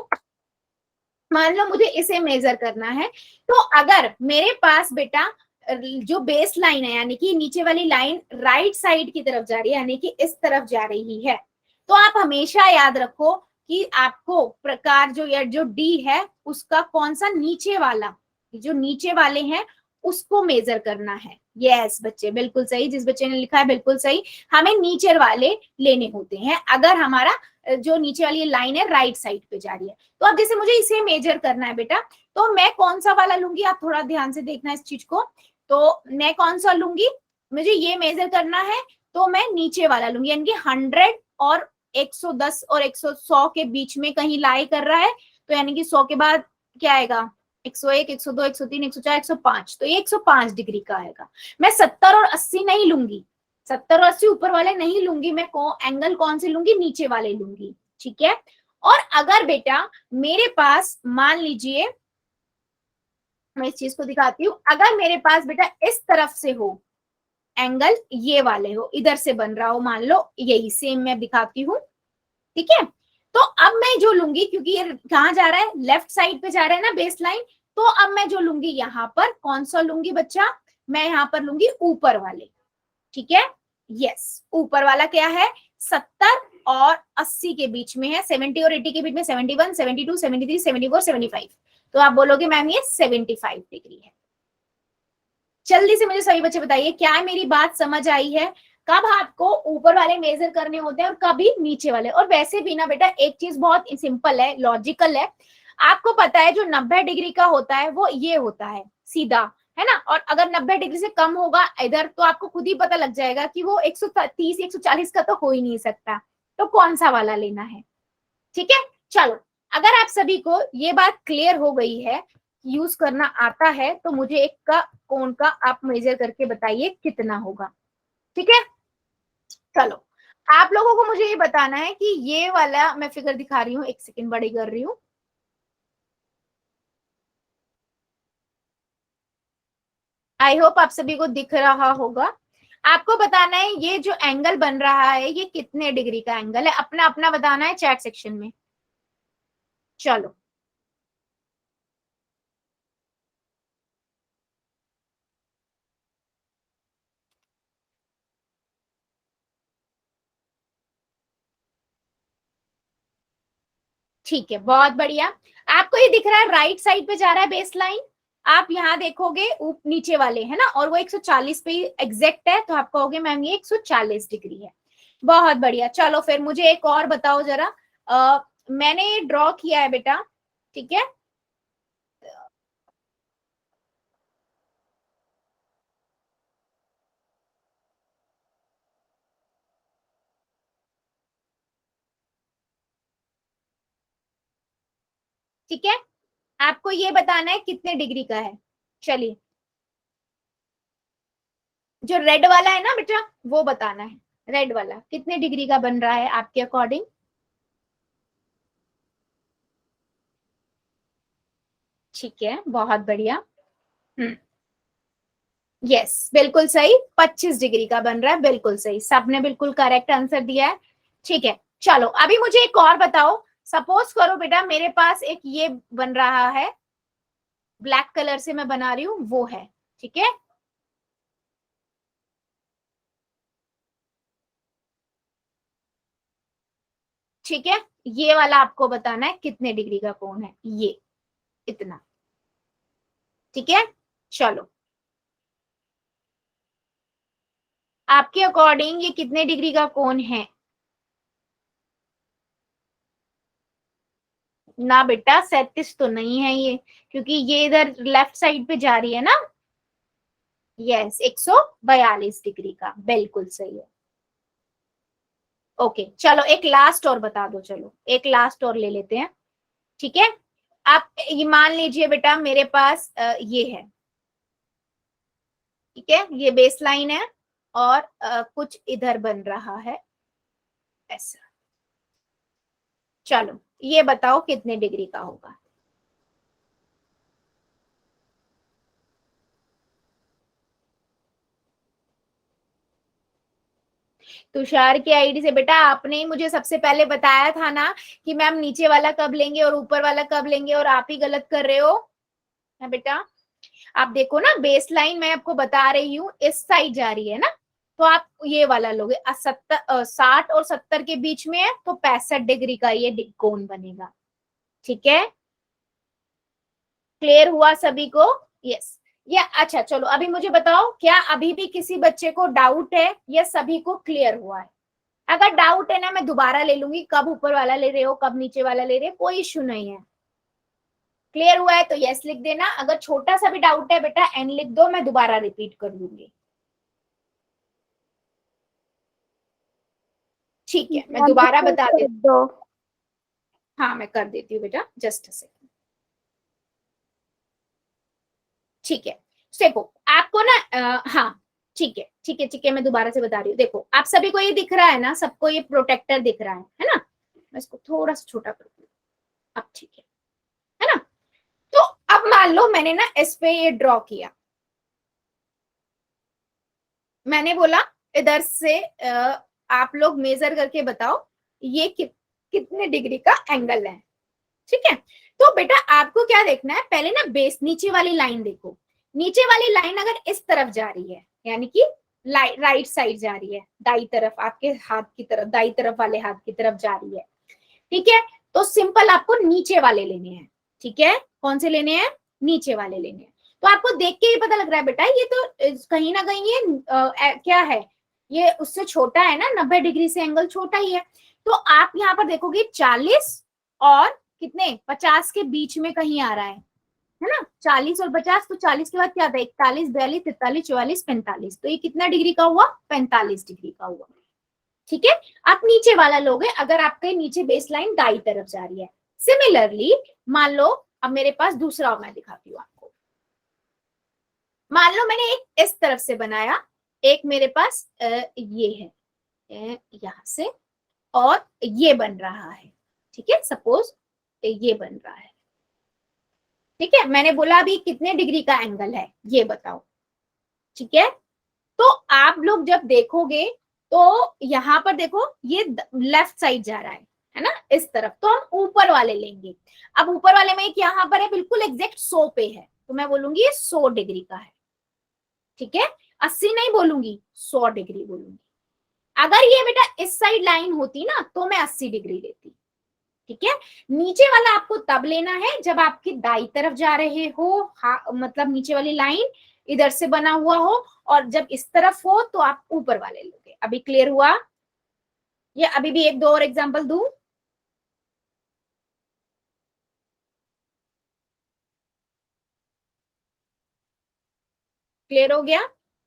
मान लो मुझे इसे मेजर करना है, तो अगर मेरे पास बेटा जो बेस लाइन है यानी कि नीचे वाली लाइन राइट साइड की तरफ जा रही है, यानी कि इस तरफ जा रही है, तो आप हमेशा याद रखो कि आपको प्रकार जो या जो डी है उसका कौन सा नीचे वाला, जो नीचे वाले हैं उसको मेजर करना है। यस बच्चे बिल्कुल सही, जिस बच्चे ने लिखा है बिल्कुल सही, हमें नीचे वाले लेने होते हैं अगर हमारा जो नीचे वाली लाइन है राइट साइड पे जा रही है। तो अब जैसे मुझे इसे मेजर करना है बेटा, तो मैं कौन सा वाला लूंगी, आप थोड़ा ध्यान से देखना इस चीज को। तो मैं कौन सा लूंगी, मुझे ये मेजर करना है तो मैं नीचे वाला लूंगी, यानी कि 100 और 110 और 100 के बीच में कहीं लाई कर रहा है, तो यानी कि 100 के बाद क्या आएगा, 101 102 103 104 105, तो ये 105 डिग्री का आएगा। मैं 70 और 80 नहीं लूंगी, 70 और 80 ऊपर वाले नहीं लूंगी, मैं एंगल कौन से लूंगी, नीचे वाले लूंगी। ठीक है, और अगर बेटा मेरे पास मान लीजिए, मैं इस चीज को दिखाती हूँ, अगर मेरे पास बेटा इस तरफ से हो एंगल, ये वाले हो, इधर से बन रहा हो, मान लो यही सेम मैं दिखाती हूँ। ठीक है, तो अब मैं जो लूंगी, क्योंकि ये कहाँ जा रहा है, लेफ्ट साइड पे जा रहा है ना बेस लाइन, तो अब मैं जो लूंगी यहाँ पर कौन सा लूंगी बच्चा, मैं यहाँ पर लूंगी ऊपर वाले। ठीक है, यस ऊपर वाला क्या है, 70 और 80 के बीच में है, 70 और 80 के बीच में 71 72 73 74 75, तो आप बोलोगे मैम ये 75 डिग्री है। जल्दी से मुझे सभी बच्चे बताइए, क्या मेरी बात समझ आई है, कब आपको ऊपर वाले मेजर करने होते हैं और कभी नीचे वाले। और वैसे भी ना बेटा एक चीज बहुत सिंपल है, लॉजिकल है, आपको पता है जो 90 डिग्री का होता है वो ये होता है सीधा, है ना। और अगर 90 डिग्री से कम होगा इधर तो आपको खुद ही पता लग जाएगा कि वो 130 140 का तो हो ही नहीं सकता, तो कौन सा वाला लेना है। ठीक है, चलो अगर आप सभी को ये बात क्लियर हो गई है, यूज करना आता है, तो मुझे एक का कोण का आप मेजर करके बताइए कितना होगा। ठीक है, चलो आप लोगों को मुझे ये बताना है कि ये वाला मैं फिगर दिखा रही हूँ, एक सेकेंड बड़ी कर रही हूँ। आई होप आप सभी को दिख रहा होगा। आपको बताना है ये जो एंगल बन रहा है ये कितने डिग्री का एंगल है, अपना अपना बताना है चैट सेक्शन में। चलो ठीक है, बहुत बढ़िया। आपको ये दिख रहा है राइट साइड पे जा रहा है बेस लाइन, आप यहाँ देखोगे नीचे वाले है ना, और वो 140 पे एग्जैक्ट है, तो आप कहोगे मैम ये 140 डिग्री है। बहुत बढ़िया, चलो फिर मुझे एक और बताओ जरा। मैंने ड्रॉ किया है बेटा, ठीक है। ठीक है, आपको ये बताना है कितने डिग्री का है। चलिए, जो रेड वाला है ना बेटा वो बताना है, रेड वाला कितने डिग्री का बन रहा है आपके अकॉर्डिंग। ठीक है, बहुत बढ़िया। यस बिल्कुल सही, 25 डिग्री का बन रहा है, बिल्कुल सही, सबने बिल्कुल करेक्ट आंसर दिया है। ठीक है, चलो अभी मुझे एक और बताओ। सपोज करो बेटा मेरे पास एक ये बन रहा है, ब्लैक कलर से मैं बना रही हूँ, वो है, ठीक है। ठीक है, ये वाला आपको बताना है कितने डिग्री का कोण है, ये इतना। ठीक है, चलो आपके अकॉर्डिंग ये कितने डिग्री का कोण है। ना बेटा 37 तो नहीं है ये, क्योंकि ये इधर लेफ्ट साइड पे जा रही है ना। यस 142 डिग्री का, बिल्कुल सही है। ओके चलो एक लास्ट और बता दो, चलो एक लास्ट और ले लेते हैं। ठीक है, आप ये मान लीजिए बेटा मेरे पास ये है, ठीक है, ये बेस लाइन है और कुछ इधर बन रहा है ऐसा। चलो ये बताओ कितने डिग्री का होगा। तुषार की आईडी से बेटा आपने ही मुझे सबसे पहले बताया था ना कि मैम नीचे वाला कब लेंगे और ऊपर वाला कब लेंगे, और आप ही गलत कर रहे हो है बेटा। आप देखो ना बेस लाइन मैं आपको बता रही हूँ इस साइड जा रही है ना, तो आप ये वाला लोगे 60 और 70 के बीच में है, तो 65 डिग्री का ये कोण बनेगा। ठीक है, क्लियर हुआ सभी को। यस या अच्छा चलो अभी मुझे बताओ, क्या अभी भी किसी बच्चे को डाउट है या सभी को क्लियर हुआ है। अगर डाउट है ना मैं दोबारा ले लूंगी, कब ऊपर वाला ले रहे हो कब नीचे वाला ले रहे हो, कोई इश्यू नहीं है। क्लियर हुआ है तो यस लिख देना, अगर छोटा सा भी डाउट है बेटा एन लिख दो, मैं दोबारा रिपीट कर दूंगी। ठीक है, मैं दोबारा बता देती हूँ। हाँ मैं कर देती हूँ बेटा, जस्ट अ सेकंड। ठीक है, देखो आपको ना हाँ ठीक है ठीक है ठीक है, मैं दोबारा से बता रही हूँ। देखो आप सभी को ये दिख रहा है ना, सबको ये प्रोटेक्टर दिख रहा है ना। मैं इसको थोड़ा सा छोटा कर दूँ, अब ठीक है ना। तो अब मान लो मैंने ना इस पे ये ड्रॉ किया, मैंने बोला इधर से आप लोग मेजर करके बताओ ये कितने डिग्री का एंगल है। ठीक है, तो बेटा आपको क्या देखना है, पहले ना बेस नीचे वाली लाइन देखो। नीचे वाली लाइन अगर इस तरफ जा रही है, यानी कि राइट साइड जा रही है, दाई तरफ आपके हाथ की तरफ, दाई तरफ वाले हाथ की तरफ जा रही है। ठीक है, तो सिंपल आपको नीचे वाले लेने हैं। ठीक है, कौन से लेने हैं, नीचे वाले लेने हैं। तो आपको देख के ही पता लग रहा है बेटा ये तो कहीं ना कहीं ये क्या है, ये उससे छोटा है ना, 90 डिग्री से एंगल छोटा ही है। तो आप यहाँ पर देखोगे 40 और कितने 50 के बीच में कहीं आ रहा है। है ना, 40 और 50, तो 40 के बाद क्या था, 41, 42, 43, 44, 45, तो ये कितना डिग्री का हुआ, 45 डिग्री का हुआ। ठीक है, आप नीचे वाला लोगे अगर आपके नीचे बेस लाइन दाई तरफ जा रही है। सिमिलरली मान लो, अब मेरे पास दूसरा मैं दिखाती हूँ आपको। मान लो मैंने एक इस तरफ से बनाया, एक मेरे पास ये है यहां से, और ये बन रहा है। ठीक है, सपोज ये बन रहा है। ठीक है, मैंने बोला अभी कितने डिग्री का एंगल है ये बताओ। ठीक है, तो आप लोग जब देखोगे तो यहां पर देखो ये लेफ्ट साइड जा रहा है ना, इस तरफ, तो हम ऊपर वाले लेंगे। अब ऊपर वाले में एक यहां पर है बिल्कुल एग्जैक्ट 100 पे है, तो मैं बोलूंगी ये 100 डिग्री का है। ठीक है, 80 नहीं बोलूंगी, 100 डिग्री बोलूंगी। अगर ये बेटा इस साइड लाइन होती ना तो मैं 80 डिग्री लेती। ठीक है, नीचे वाला आपको तब लेना है जब आपकी दाई तरफ जा रहे हो, मतलब नीचे वाली लाइन इधर से बना हुआ हो, और जब इस तरफ हो तो आप ऊपर वाले लोगे। अभी क्लियर हुआ? ये अभी भी एक दो और एग्जांपल दूं? क्लियर हो गया?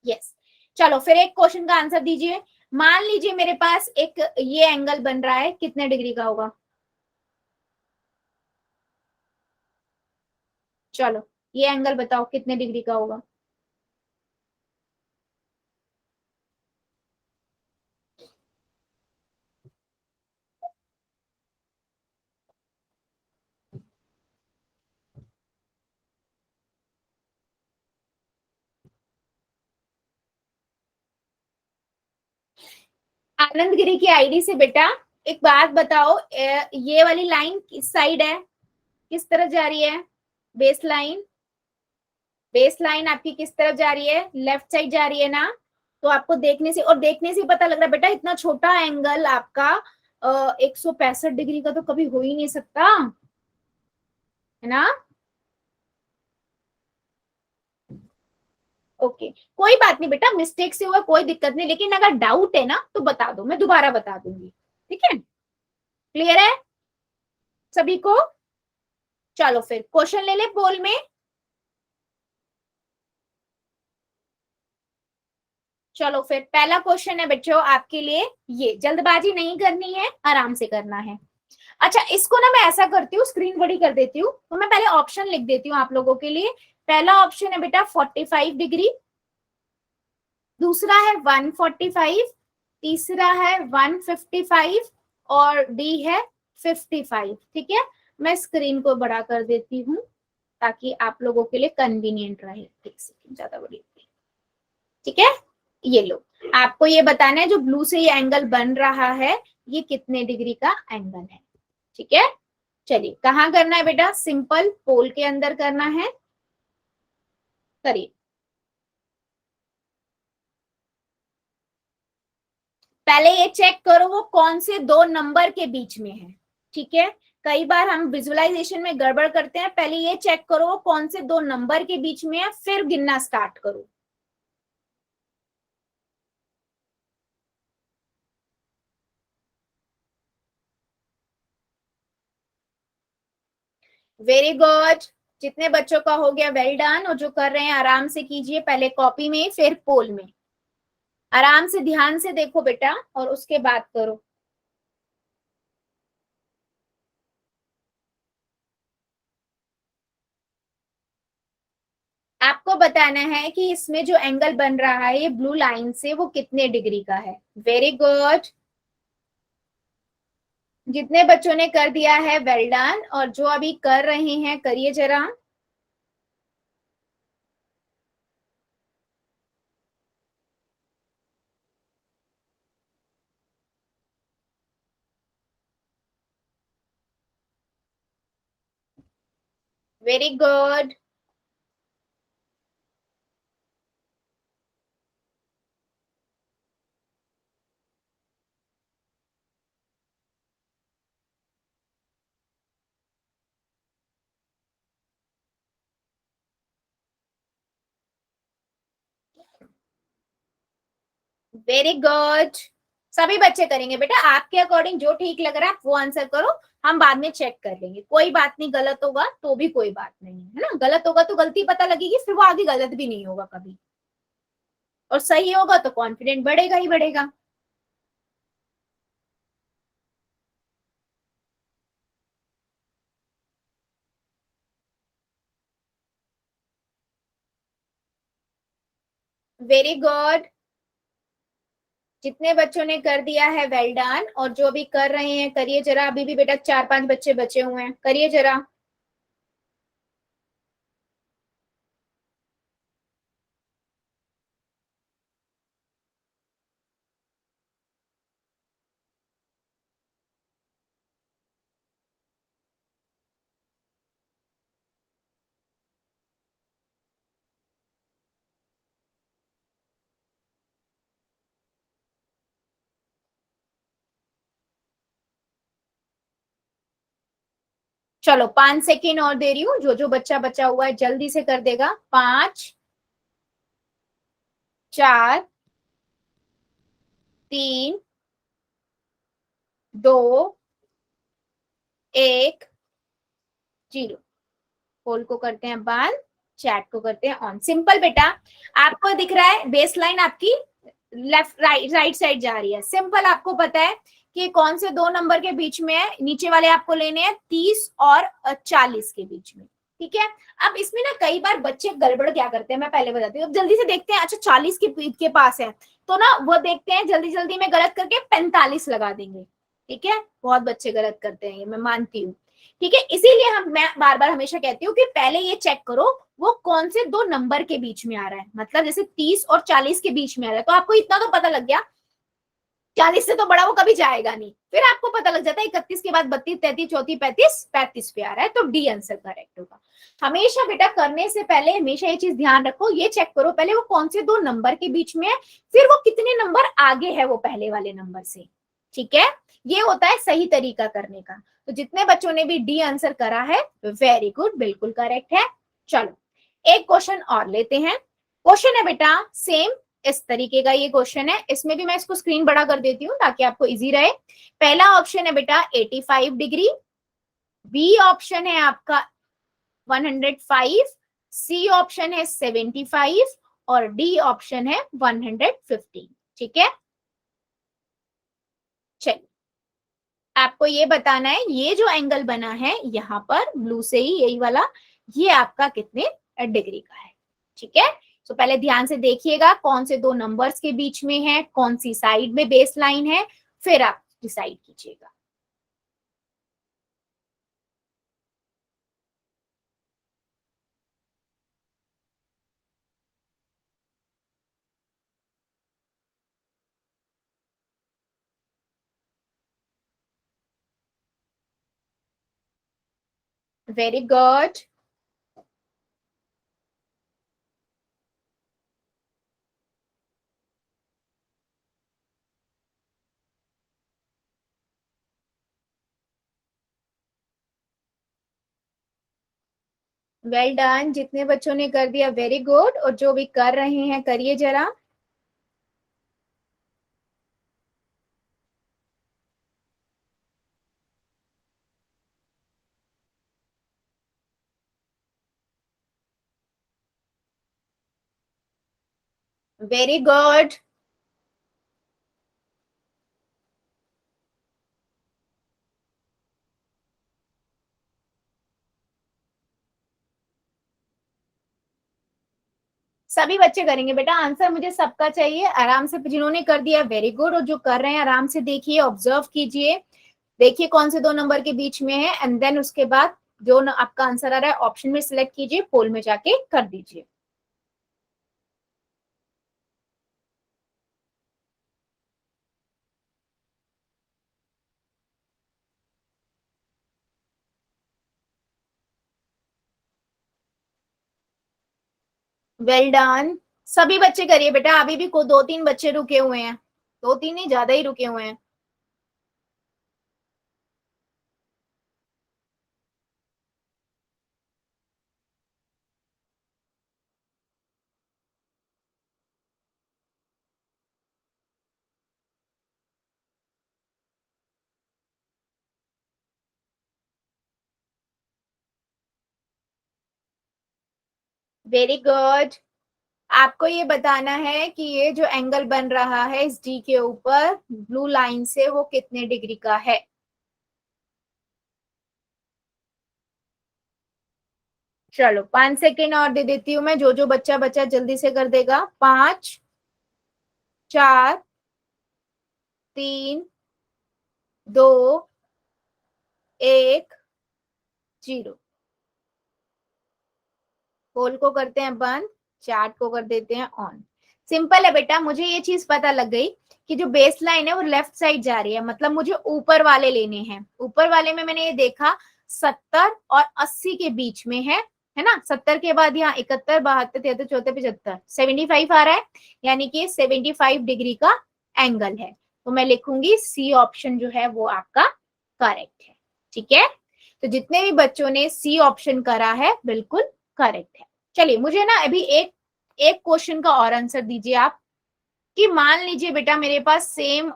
यस। चलो फिर एक क्वेश्चन का आंसर दीजिए। मान लीजिए मेरे पास एक ये एंगल बन रहा है, कितने डिग्री का होगा? चलो ये एंगल बताओ कितने डिग्री का होगा? आनंदगिरी की आईडी से बेटा एक बात बताओ, ये वाली लाइन किस साइड है, किस तरफ जा रही है? बेस लाइन, बेस लाइन आपकी किस तरफ जा रही है? लेफ्ट साइड जा रही है ना। तो आपको देखने से, और देखने से पता लग रहा है बेटा इतना छोटा एंगल आपका 165 डिग्री का तो कभी हो ही नहीं सकता, है ना। ओके, कोई बात नहीं बेटा, मिस्टेक से हुआ कोई दिक्कत नहीं, लेकिन अगर डाउट है ना तो बता दो, मैं दोबारा बता दूंगी। ठीक है, क्लियर है सभी को? चलो फिर क्वेश्चन ले ले पोल में। चलो फिर पहला क्वेश्चन है बच्चों आपके लिए, ये जल्दबाजी नहीं करनी है, आराम से करना है। अच्छा, इसको ना मैं ऐसा करती हूँ, स्क्रीन बड़ी कर देती हूँ, तो मैं पहले ऑप्शन लिख देती हूँ आप लोगों के लिए। पहला ऑप्शन है बेटा 45 डिग्री, दूसरा है 145, तीसरा है 155, और डी है 55। ठीक है, मैं स्क्रीन को बड़ा कर देती हूँ ताकि आप लोगों के लिए कन्वीनियंट रहे। एक सेकंड, ज्यादा बड़ी। ठीक है, ये लो, आपको ये बताना है जो ब्लू से ये एंगल बन रहा है ये कितने डिग्री का एंगल है। ठीक है, चलिए कहाँ करना है बेटा? सिंपल पोल के अंदर करना है, करिए। पहले ये चेक करो वो कौन से दो नंबर के बीच में है। ठीक है, कई बार हम विजुअलाइजेशन में गड़बड़ करते हैं, पहले ये चेक करो वो कौन से दो नंबर के बीच में है, फिर गिनना स्टार्ट करो। वेरी गुड, जितने बच्चों का हो गया वेल डन, और जो कर रहे हैं आराम से कीजिए, पहले कॉपी में फिर पोल में। आराम से ध्यान से देखो बेटा और उसके बाद करो। आपको बताना है कि इसमें जो एंगल बन रहा है ये ब्लू लाइन से वो कितने डिग्री का है। वेरी गुड, जितने बच्चों ने कर दिया है वेल डन, और जो अभी कर रहे हैं करिए जरा। वेरी गुड, वेरी गुड, सभी बच्चे करेंगे बेटा, आपके अकॉर्डिंग जो ठीक लग रहा है आप वो आंसर करो। हम बाद में चेक कर लेंगे, कोई बात नहीं, गलत होगा तो भी कोई बात नहीं है ना, गलत होगा तो गलती पता लगेगी, फिर वो आगे गलत भी नहीं होगा कभी, और सही होगा तो कॉन्फिडेंट बढ़ेगा ही बढ़ेगा। वेरी गुड, जितने बच्चों ने कर दिया है वेल डन, और जो भी कर रहे हैं करिए जरा, अभी भी बेटा 4-5 बच्चे बचे हुए हैं, करिए जरा। चलो 5 सेकेंड और दे रही हूँ, जो जो बच्चा बचा हुआ है जल्दी से कर देगा। 5, 4, 3, 2, 1, 0। पोल को करते हैं बंद, चैट को करते हैं ऑन। सिंपल बेटा, आपको दिख रहा है बेस लाइन आपकी लेफ्ट राइट राइट साइड जा रही है। सिंपल, आपको पता है कि कौन से दो नंबर के बीच में है, नीचे वाले आपको लेने हैं 30 और 40 के बीच में, ठीक है। अब इसमें ना कई बार बच्चे गड़बड़ क्या करते हैं, मैं पहले बताती हूँ। अब जल्दी से देखते हैं, अच्छा 40 के पास है, तो ना वो देखते हैं जल्दी जल्दी में गलत करके 45 लगा देंगे, ठीक है। बहुत बच्चे गलत करते हैं, ये मैं मानती हूँ, ठीक है। इसीलिए मैं बार बार हमेशा कहती हूँ कि पहले ये चेक करो वो कौन से दो नंबर के बीच में आ रहा है, मतलब जैसे 30 और 40 के बीच में आ रहा है, तो आपको इतना तो पता लग गया, 40 से तो बड़ा वो कभी जाएगा नहीं, फिर आपको पता लग जाता है 31 के बाद 32, 33, 34, 35 पे आ रहा है, तो डी आंसर करेक्ट होगा। हमेशा बेटा करने से पहले हमेशा ये चीज ध्यान रखो, ये चेक करो पहले वो कौन से दो नंबर के बीच में है, फिर वो कितने नंबर आगे है वो पहले वाले नंबर से, ठीक है। ये होता है सही तरीका करने का। तो जितने बच्चों ने भी डी आंसर करा है वेरी गुड, बिल्कुल करेक्ट है। चलो एक क्वेश्चन और लेते हैं। क्वेश्चन है बेटा सेम इस तरीके का, ये क्वेश्चन है, इसमें भी मैं इसको स्क्रीन बड़ा कर देती हूँ ताकि आपको इजी रहे। पहला ऑप्शन है बेटा 85 डिग्री, बी ऑप्शन है आपका 105, सी ऑप्शन है 75 और डी ऑप्शन है 115, ठीक है। चलिए आपको ये बताना है ये जो एंगल बना है यहाँ पर ब्लू से ही, यही वाला, ये आपका कितने डिग्री का है, ठीक है। तो पहले ध्यान से देखिएगा कौन से दो नंबर्स के बीच में है, कौन सी साइड में बेस लाइन है, फिर आप डिसाइड कीजिएगा। वेरी गुड, वेल डन, जितने बच्चों ने कर दिया वेरी गुड, और जो भी कर रहे हैं करिए जरा। वेरी गुड, सभी बच्चे करेंगे बेटा, आंसर मुझे सबका चाहिए आराम से, जिन्होंने कर दिया वेरी गुड, और जो कर रहे हैं आराम से देखिए, ऑब्जर्व कीजिए, देखिए कौन से दो नंबर के बीच में है, एंड देन उसके बाद जो आपका आंसर आ रहा है ऑप्शन में सिलेक्ट कीजिए, पोल में जाके कर दीजिए। वेल डन, सभी बच्चे करिए बेटा, अभी भी को 2-3 बच्चे रुके हुए हैं, 2-3 नहीं ज्यादा ही रुके हुए हैं। Very good. आपको ये बताना है कि ये जो एंगल बन रहा है इस डी के ऊपर ब्लू लाइन से वो कितने डिग्री का है। चलो 5 सेकेंड और दे देती हूँ मैं, जो बच्चा बच्चा जल्दी से कर देगा। 5, 4, 3, 2, 1, 0। पोल को करते हैं बंद, चार्ट को कर देते हैं ऑन। सिंपल है बेटा, मुझे ये चीज पता लग गई कि जो बेस लाइन है वो लेफ्ट साइड जा रही है, मतलब मुझे ऊपर वाले लेने हैं। ऊपर वाले में मैंने ये देखा 70 और 80 के बीच में है ना। 70 के बाद यहाँ 71, 72, 73, 74, 75, 75 आ रहा है, यानी कि 75 डिग्री का एंगल है। तो मैं लिखूंगी सी ऑप्शन जो है वो आपका करेक्ट है। ठीक है, तो जितने भी बच्चों ने सी ऑप्शन करा है बिल्कुल करेक्ट है। चलिए मुझे ना अभी एक एक क्वेश्चन का और आंसर दीजिए आप, कि मान लीजिए बेटा मेरे पास सेम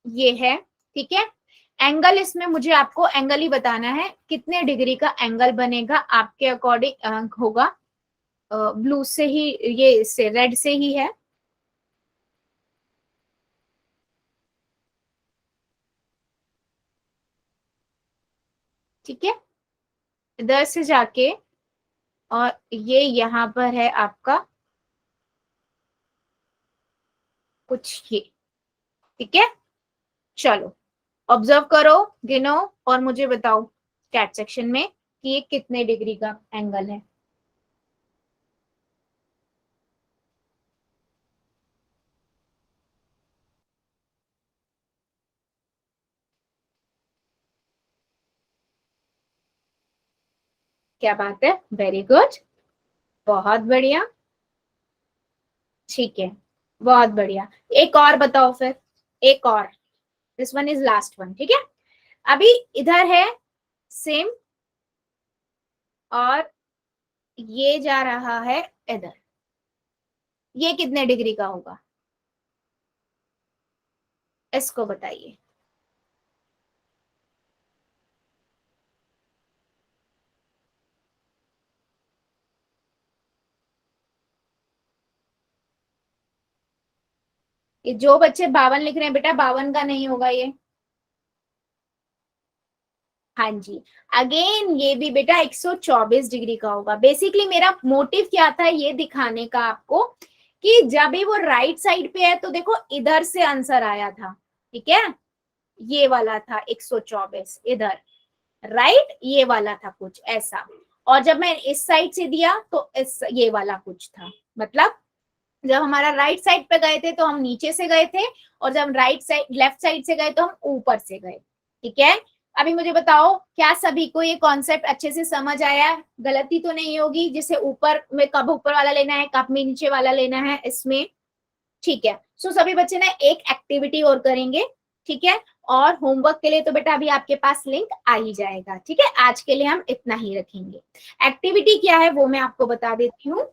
ये है, ठीक है। एंगल इसमें मुझे आपको एंगल ही बताना है, कितने डिग्री का एंगल बनेगा आपके अकॉर्डिंग होगा। ब्लू से ही, ये से रेड से ही है। ठीक है, इधर से जाके और ये यहाँ पर है आपका कुछ ये। ठीक है, चलो ऑब्जर्व करो, गिनो और मुझे बताओ चैट सेक्शन में कि ये कितने डिग्री का एंगल है। क्या बात है, वेरी गुड, बहुत बढ़िया। ठीक है, बहुत बढ़िया। एक और बताओ फिर, एक और, this one is last one. ठीक है, अभी इधर है सेम और ये जा रहा है इधर, ये कितने डिग्री का होगा इसको बताइए। ये जो बच्चे 52 लिख रहे हैं बेटा, 52 का नहीं होगा ये। हाँ जी, अगेन ये भी बेटा 124 डिग्री का होगा। बेसिकली मेरा मोटिव क्या था ये दिखाने का आपको, कि जब भी वो राइट साइड पे है तो देखो इधर से आंसर आया था। ठीक है, ये वाला था 124 इधर, राइट, ये वाला था कुछ ऐसा। और जब मैं इस साइड से दिया तो इस ये वाला कुछ था। मतलब जब हमारा राइट साइड पे गए थे तो हम नीचे से गए थे, और जब राइट साइड लेफ्ट साइड से गए तो हम ऊपर से गए। ठीक है, अभी मुझे बताओ क्या सभी को ये कॉन्सेप्ट अच्छे से समझ आया? गलती तो नहीं होगी, जिसे ऊपर में कब ऊपर वाला लेना है कब में नीचे वाला लेना है इसमें। ठीक है, सो सभी बच्चे ना एक एक्टिविटी और करेंगे। ठीक है, और होमवर्क के लिए तो बेटा अभी आपके पास लिंक आ ही जाएगा। ठीक है, आज के लिए हम इतना ही रखेंगे। एक्टिविटी क्या है वो मैं आपको बता देती हूँ।